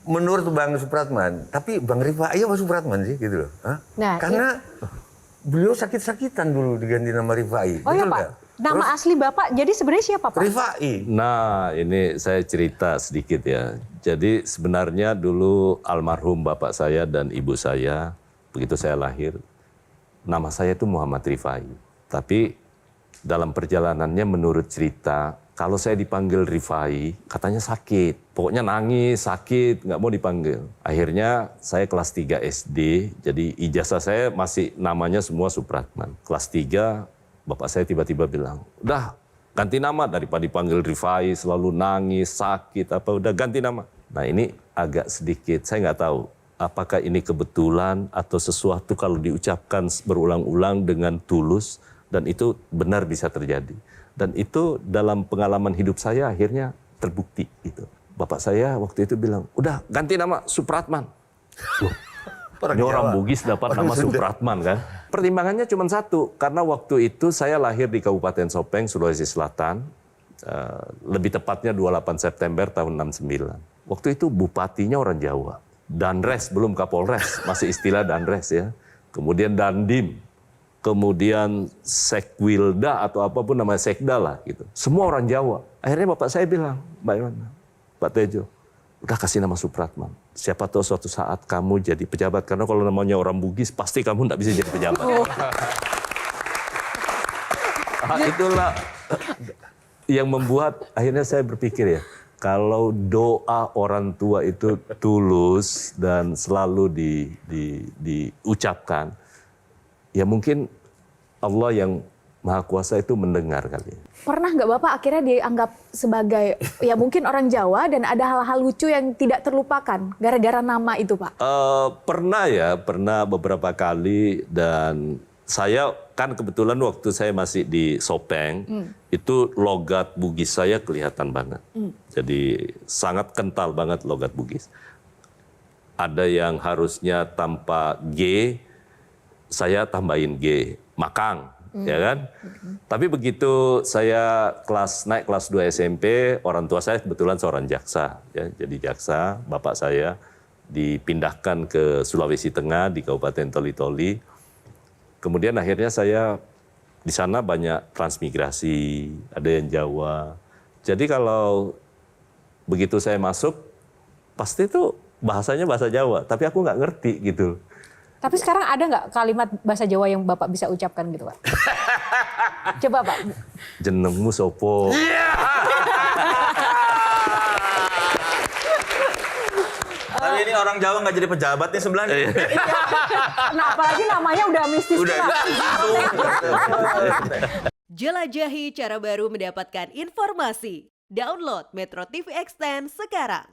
menurut Bang Supratman, tapi Bang Rifai apa Supratman sih gitu loh. Hah? Nah, karena beliau sakit-sakitan dulu diganti nama Rifai. Oh ya betul Pak, nggak? nama asli Bapak jadi sebenarnya siapa Pak? Rifai. Nah, ini saya cerita sedikit ya. Jadi sebenarnya dulu almarhum bapak saya dan ibu saya, begitu saya lahir, nama saya itu Muhammad Rifai. Tapi dalam perjalanannya menurut cerita, kalau saya dipanggil Rifai, katanya sakit. Pokoknya nangis, sakit, nggak mau dipanggil. Akhirnya saya kelas 3 SD, jadi ijazah saya masih namanya semua Supratman. Kelas 3, bapak saya tiba-tiba bilang, udah ganti nama daripada dipanggil Rifai, selalu nangis, sakit, apa udah ganti nama. Nah ini agak sedikit, saya nggak tahu apakah ini kebetulan atau sesuatu kalau diucapkan berulang-ulang dengan tulus, dan itu benar bisa terjadi. Dan itu dalam pengalaman hidup saya akhirnya terbukti gitu. Bapak saya waktu itu bilang, udah ganti nama Supratman. Ini orang Bugis dapat nama Supratman kan. Pertimbangannya cuma satu, karena waktu itu saya lahir di Kabupaten Sopeng, Sulawesi Selatan. Lebih tepatnya 28 September tahun 69. Waktu itu bupatinya orang Jawa. Danres, belum Kapolres, masih istilah Danres ya. Kemudian Dandim. Kemudian Sekwilda atau apapun namanya Sekda lah gitu. Semua orang Jawa. Akhirnya bapak saya bilang, Mbak Iwan, Pak Tejo, udah kasih nama Supratman. Siapa tahu suatu saat kamu jadi pejabat. Karena kalau namanya orang Bugis, pasti kamu nggak bisa jadi pejabat. Itulah yang membuat akhirnya saya berpikir ya, kalau doa orang tua itu tulus dan selalu diucapkan, ya mungkin Allah yang Maha Kuasa itu mendengar kali. Pernah nggak Bapak akhirnya dianggap sebagai ya mungkin orang Jawa dan ada hal-hal lucu yang tidak terlupakan gara-gara nama itu Pak? Pernah ya, pernah beberapa kali. Dan saya kan kebetulan waktu saya masih di Sopeng, itu logat Bugis saya kelihatan banget. Jadi sangat kental banget logat Bugis. Ada yang harusnya tanpa G, saya tambahin G, Makang, ya kan? Tapi begitu saya naik kelas 2 SMP, orang tua saya kebetulan seorang jaksa, ya, jadi jaksa. Bapak saya dipindahkan ke Sulawesi Tengah di Kabupaten Toli-Toli. Kemudian akhirnya saya di sana banyak transmigrasi, ada yang Jawa. Jadi kalau begitu saya masuk, pasti itu bahasanya bahasa Jawa, tapi aku nggak ngerti gitu. Tapi sekarang ada nggak kalimat bahasa Jawa yang Bapak bisa ucapkan gitu Pak? Coba Pak. Jenengmu sopo. Tapi ini orang Jawa nggak jadi pejabat nih sebelahnya. Nah apalagi namanya udah mistis Udah. Pak. Jelajahi cara baru mendapatkan informasi. Download Metro TV Extend sekarang.